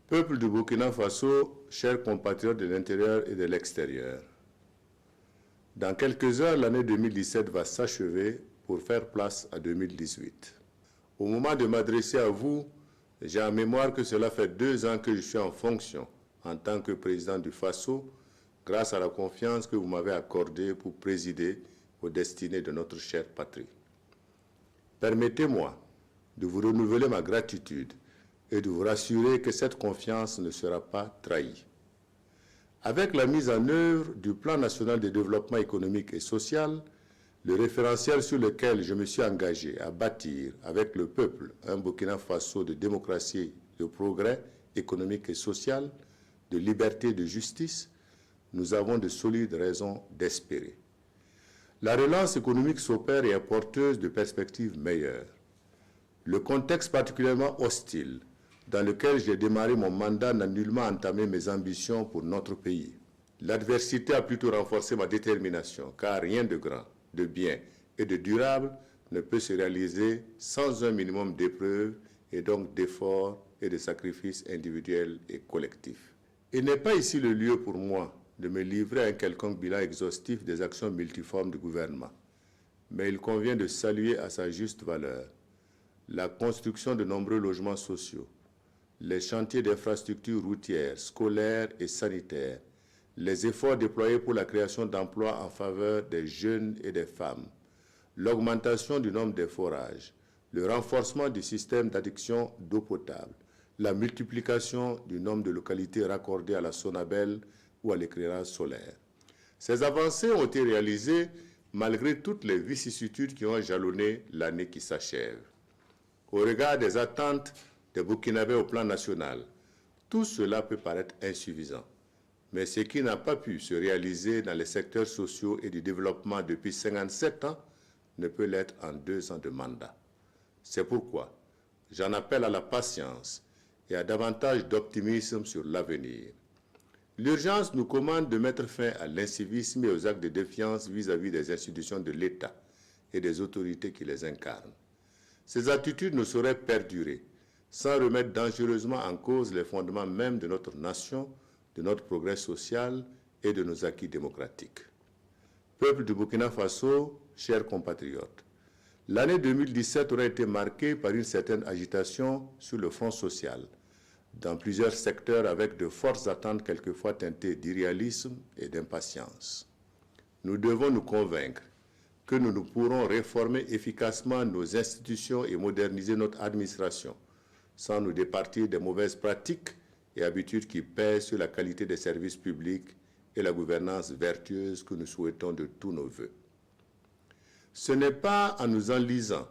Peuple du Burkina Faso, chers compatriotes de l'intérieur et de l'extérieur, dans quelques heures, l'année 2017 va s'achever pour faire place à 2018. Au moment de m'adresser à vous, j'ai en mémoire que cela fait 2 ans que je suis en fonction en tant que président du Faso, grâce à la confiance que vous m'avez accordée pour présider aux destinées de notre chère patrie. Permettez-moi de vous renouveler ma gratitude et de vous rassurer que cette confiance ne sera pas trahie. Avec la mise en œuvre du Plan national de développement économique et social, le référentiel sur lequel je me suis engagé à bâtir avec le peuple un Burkina Faso de démocratie, de progrès économique et social, de liberté et de justice, nous avons de solides raisons d'espérer. La relance économique s'opère et est porteuse de perspectives meilleures. Le contexte particulièrement hostile dans lequel j'ai démarré mon mandat n'a nullement entamé mes ambitions pour notre pays. L'adversité a plutôt renforcé ma détermination, car rien de grand, de bien et de durable ne peut se réaliser sans un minimum d'épreuves et donc d'efforts et de sacrifices individuels et collectifs. Il n'est pas ici le lieu pour moi de me livrer à un quelconque bilan exhaustif des actions multiformes du gouvernement, mais il convient de saluer à sa juste valeur la construction de nombreux logements sociaux, les chantiers d'infrastructures routières, scolaires et sanitaires, les efforts déployés pour la création d'emplois en faveur des jeunes et des femmes, l'augmentation du nombre des forages, le renforcement du système d'adduction d'eau potable, la multiplication du nombre de localités raccordées à la Sonabel ou à l'éclairage solaire. Ces avancées ont été réalisées malgré toutes les vicissitudes qui ont jalonné l'année qui s'achève. Au regard des attentes des Burkinabés au plan national, tout cela peut paraître insuffisant. Mais ce qui n'a pas pu se réaliser dans les secteurs sociaux et du développement depuis 57 ans ne peut l'être en 2 ans de mandat. C'est pourquoi j'en appelle à la patience et à davantage d'optimisme sur l'avenir. L'urgence nous commande de mettre fin à l'incivisme et aux actes de défiance vis-à-vis des institutions de l'État et des autorités qui les incarnent. Ces attitudes ne sauraient perdurer sans remettre dangereusement en cause les fondements mêmes de notre nation, de notre progrès social et de nos acquis démocratiques. Peuple du Burkina Faso, chers compatriotes, l'année 2017 aura été marquée par une certaine agitation sur le front social, dans plusieurs secteurs avec de fortes attentes quelquefois teintées d'irréalisme et d'impatience. Nous devons nous convaincre que nous pourrons réformer efficacement nos institutions et moderniser notre administration, sans nous départir des mauvaises pratiques et habitudes qui pèsent sur la qualité des services publics et la gouvernance vertueuse que nous souhaitons de tous nos voeux. Ce n'est pas en nous enlisant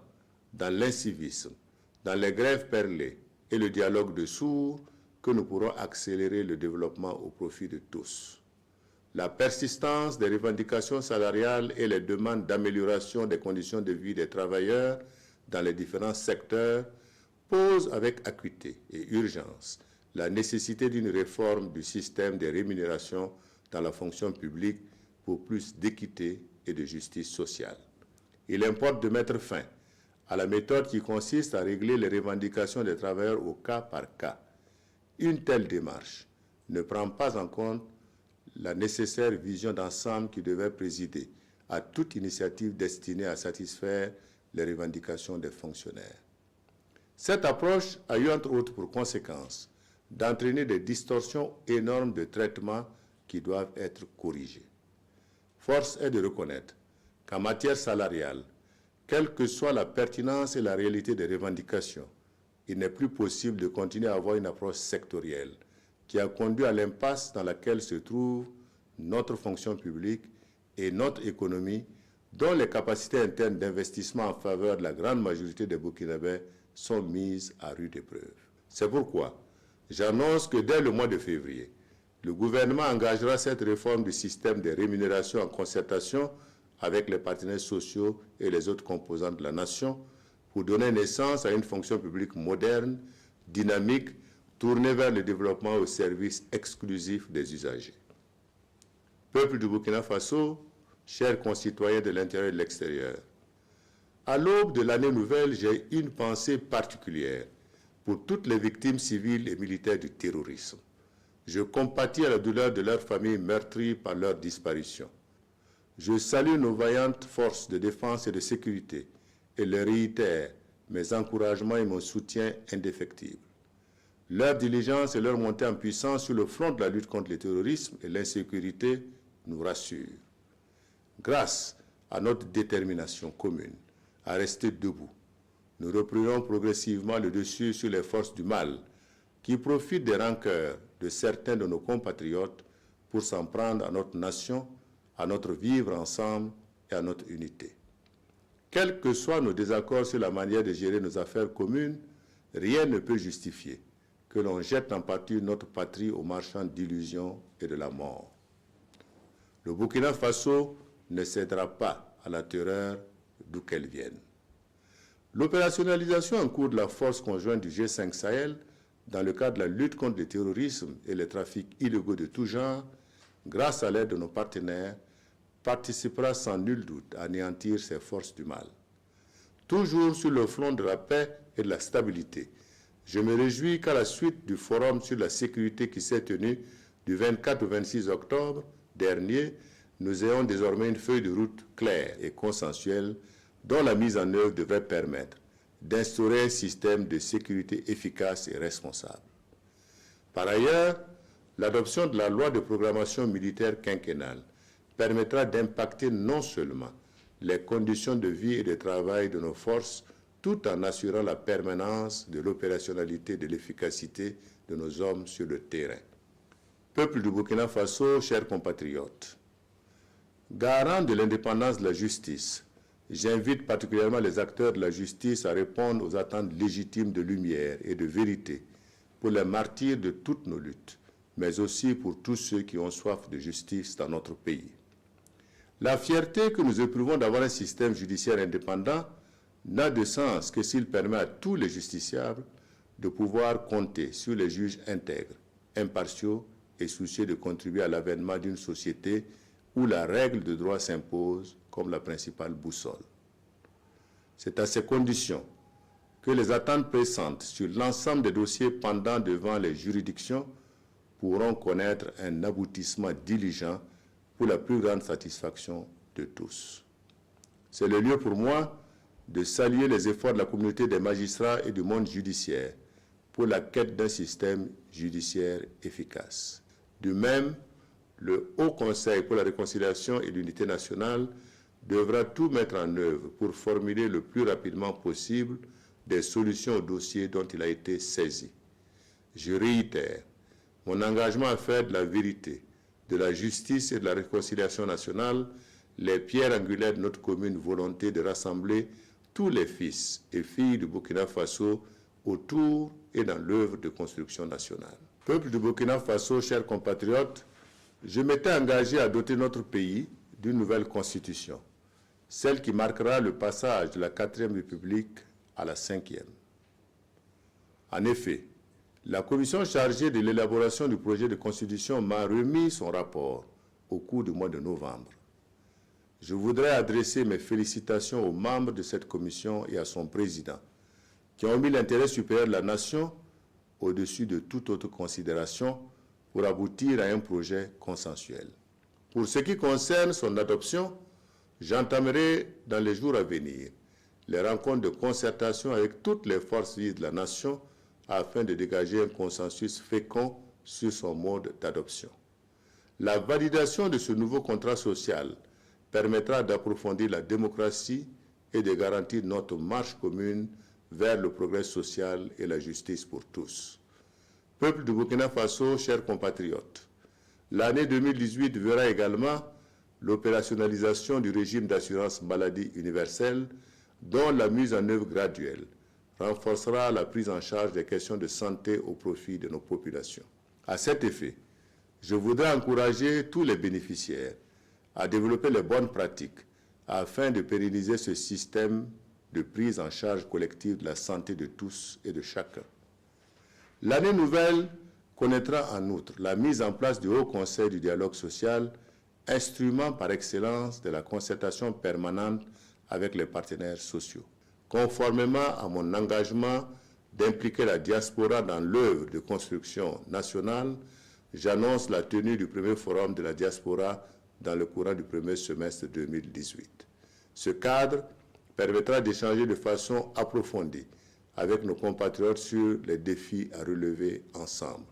dans l'incivisme, dans les grèves perlées et le dialogue de sourds que nous pourrons accélérer le développement au profit de tous. La persistance des revendications salariales et les demandes d'amélioration des conditions de vie des travailleurs dans les différents secteurs posent avec acuité et urgence la nécessité d'une réforme du système des rémunérations dans la fonction publique pour plus d'équité et de justice sociale. Il importe de mettre fin à la méthode qui consiste à régler les revendications des travailleurs au cas par cas. Une telle démarche ne prend pas en compte la nécessaire vision d'ensemble qui devait présider à toute initiative destinée à satisfaire les revendications des fonctionnaires. Cette approche a eu entre autres pour conséquence d'entraîner des distorsions énormes de traitement qui doivent être corrigées. Force est de reconnaître qu'en matière salariale, quelle que soit la pertinence et la réalité des revendications, il n'est plus possible de continuer à avoir une approche sectorielle qui a conduit à l'impasse dans laquelle se trouve notre fonction publique et notre économie, dont les capacités internes d'investissement en faveur de la grande majorité des Burkinabés sont mises à rude épreuve. C'est pourquoi j'annonce que dès le mois de février, le gouvernement engagera cette réforme du système des rémunérations en concertation avec les partenaires sociaux et les autres composantes de la nation pour donner naissance à une fonction publique moderne, dynamique, tournée vers le développement au service exclusif des usagers. Peuple du Burkina Faso, chers concitoyens de l'intérieur et de l'extérieur, à l'aube de l'année nouvelle, j'ai une pensée particulière pour toutes les victimes civiles et militaires du terrorisme. Je compatis à la douleur de leurs familles meurtries par leur disparition. Je salue nos vaillantes forces de défense et de sécurité et leur réitère mes encouragements et mon soutien indéfectible. Leur diligence et leur montée en puissance sur le front de la lutte contre le terrorisme et l'insécurité nous rassurent. Grâce à notre détermination commune à rester debout, nous reprenons progressivement le dessus sur les forces du mal qui profitent des rancœurs de certains de nos compatriotes pour s'en prendre à notre nation, à notre vivre ensemble et à notre unité. Quels que soient nos désaccords sur la manière de gérer nos affaires communes, rien ne peut justifier que l'on jette en pâture notre patrie aux marchands d'illusions et de la mort. Le Burkina Faso ne cédera pas à la terreur d'où qu'elle vienne. L'opérationnalisation en cours de la force conjointe du G5 Sahel dans le cadre de la lutte contre le terrorisme et les trafics illégaux de tout genre, grâce à l'aide de nos partenaires, participera sans nul doute à anéantir ces forces du mal. Toujours sur le front de la paix et de la stabilité, je me réjouis qu'à la suite du forum sur la sécurité qui s'est tenu du 24 au 26 octobre dernier, nous ayons désormais une feuille de route claire et consensuelle dont la mise en œuvre devrait permettre d'instaurer un système de sécurité efficace et responsable. Par ailleurs, l'adoption de la loi de programmation militaire quinquennale permettra d'impacter non seulement les conditions de vie et de travail de nos forces, tout en assurant la permanence de l'opérationnalité et de l'efficacité de nos hommes sur le terrain. Peuple du Burkina Faso, chers compatriotes, garant de l'indépendance de la justice, j'invite particulièrement les acteurs de la justice à répondre aux attentes légitimes de lumière et de vérité pour les martyrs de toutes nos luttes, mais aussi pour tous ceux qui ont soif de justice dans notre pays. La fierté que nous éprouvons d'avoir un système judiciaire indépendant n'a de sens que s'il permet à tous les justiciables de pouvoir compter sur les juges intègres, impartiaux et soucieux de contribuer à l'avènement d'une société où la règle de droit s'impose comme la principale boussole. C'est à ces conditions que les attentes pressantes sur l'ensemble des dossiers pendants devant les juridictions pourront connaître un aboutissement diligent pour la plus grande satisfaction de tous. C'est le lieu pour moi de saluer les efforts de la communauté des magistrats et du monde judiciaire pour la quête d'un système judiciaire efficace. De même, le Haut Conseil pour la réconciliation et l'unité nationale devra tout mettre en œuvre pour formuler le plus rapidement possible des solutions aux dossiers dont il a été saisi. Je réitère mon engagement à faire de la vérité, de la justice et de la réconciliation nationale, les pierres angulaires de notre commune volonté de rassembler tous les fils et filles du Burkina Faso autour et dans l'œuvre de construction nationale. Peuple du Burkina Faso, chers compatriotes, je m'étais engagé à doter notre pays d'une nouvelle constitution, celle qui marquera le passage de la 4e République à la 5e. En effet, la commission chargée de l'élaboration du projet de constitution m'a remis son rapport au cours du mois de novembre. Je voudrais adresser mes félicitations aux membres de cette commission et à son président, qui ont mis l'intérêt supérieur de la nation au-dessus de toute autre considération pour aboutir à un projet consensuel. Pour ce qui concerne son adoption, j'entamerai dans les jours à venir les rencontres de concertation avec toutes les forces vives de la nation afin de dégager un consensus fécond sur son mode d'adoption. La validation de ce nouveau contrat social permettra d'approfondir la démocratie et de garantir notre marche commune vers le progrès social et la justice pour tous. Peuple du Burkina Faso, chers compatriotes, l'année 2018 verra également l'opérationnalisation du régime d'assurance maladie universelle dont la mise en œuvre graduelle renforcera la prise en charge des questions de santé au profit de nos populations. À cet effet, je voudrais encourager tous les bénéficiaires à développer les bonnes pratiques afin de pérenniser ce système de prise en charge collective de la santé de tous et de chacun. L'année nouvelle connaîtra en outre la mise en place du Haut Conseil du dialogue social, instrument par excellence de la concertation permanente avec les partenaires sociaux. Conformément à mon engagement d'impliquer la diaspora dans l'œuvre de construction nationale, j'annonce la tenue du premier forum de la diaspora dans le courant du premier semestre 2018. Ce cadre permettra d'échanger de façon approfondie avec nos compatriotes sur les défis à relever ensemble.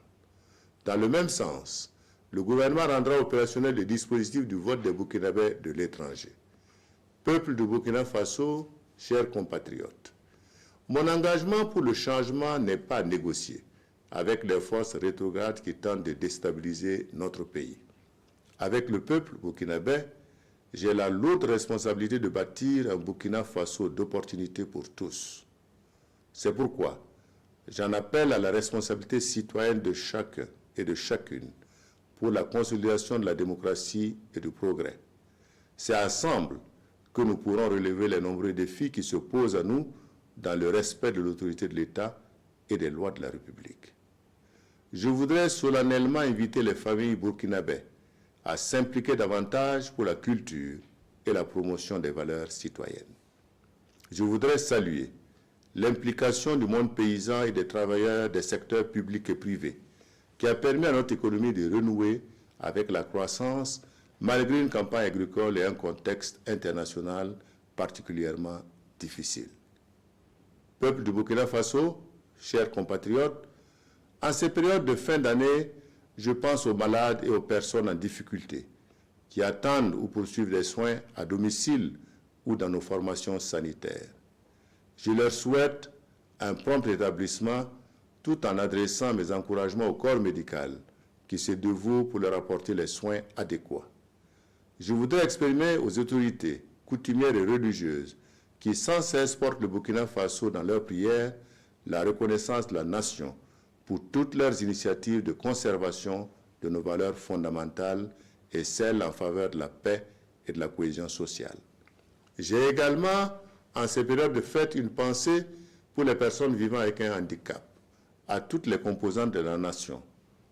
Dans le même sens, le gouvernement rendra opérationnel le dispositif du vote des Burkinabés de l'étranger. Peuple du Burkina Faso, chers compatriotes, mon engagement pour le changement n'est pas négocié avec les forces rétrogrades qui tentent de déstabiliser notre pays. Avec le peuple burkinabé, j'ai la lourde responsabilité de bâtir un Burkina Faso d'opportunités pour tous. C'est pourquoi j'en appelle à la responsabilité citoyenne de chacun et de chacune pour la consolidation de la démocratie et du progrès. C'est ensemble que nous pourrons relever les nombreux défis qui se posent à nous dans le respect de l'autorité de l'État et des lois de la République. Je voudrais solennellement inviter les familles burkinabées à s'impliquer davantage pour la culture et la promotion des valeurs citoyennes. Je voudrais saluer l'implication du monde paysan et des travailleurs des secteurs publics et privés qui a permis à notre économie de renouer avec la croissance malgré une campagne agricole et un contexte international particulièrement difficile. Peuple du Burkina Faso, chers compatriotes, en ces périodes de fin d'année, je pense aux malades et aux personnes en difficulté qui attendent ou poursuivent des soins à domicile ou dans nos formations sanitaires. Je leur souhaite un prompt rétablissement tout en adressant mes encouragements au corps médical qui se dévoue pour leur apporter les soins adéquats. Je voudrais exprimer aux autorités coutumières et religieuses qui sans cesse portent le Burkina Faso dans leurs prières la reconnaissance de la nation pour toutes leurs initiatives de conservation de nos valeurs fondamentales et celles en faveur de la paix et de la cohésion sociale. J'ai également, en ces périodes de fête, une pensée pour les personnes vivant avec un handicap, à toutes les composantes de la nation,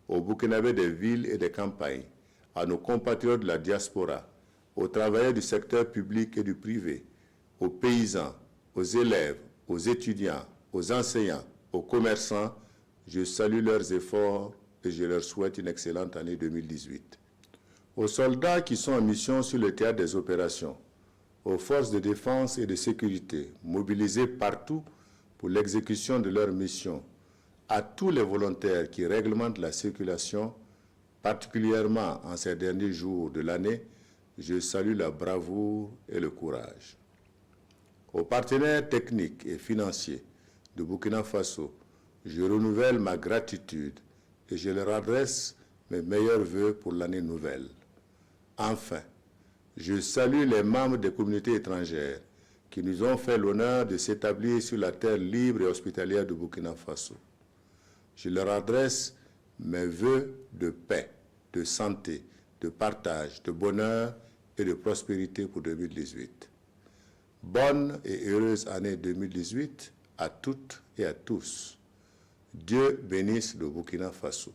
aux Burkinabés des villes et des campagnes, à nos compatriotes de la diaspora, aux travailleurs du secteur public et du privé, aux paysans, aux élèves, aux étudiants, aux enseignants, aux commerçants. Je salue leurs efforts et je leur souhaite une excellente année 2018. Aux soldats qui sont en mission sur le théâtre des opérations, aux forces de défense et de sécurité mobilisées partout pour l'exécution de leur mission, à tous les volontaires qui réglementent la circulation, particulièrement en ces derniers jours de l'année, je salue la bravoure et le courage. Aux partenaires techniques et financiers de Burkina Faso, je renouvelle ma gratitude et je leur adresse mes meilleurs vœux pour l'année nouvelle. Enfin, je salue les membres des communautés étrangères qui nous ont fait l'honneur de s'établir sur la terre libre et hospitalière du Burkina Faso. Je leur adresse mes vœux de paix, de santé, de partage, de bonheur et de prospérité pour 2018. Bonne et heureuse année 2018 à toutes et à tous. Dieu bénisse le Burkina Faso.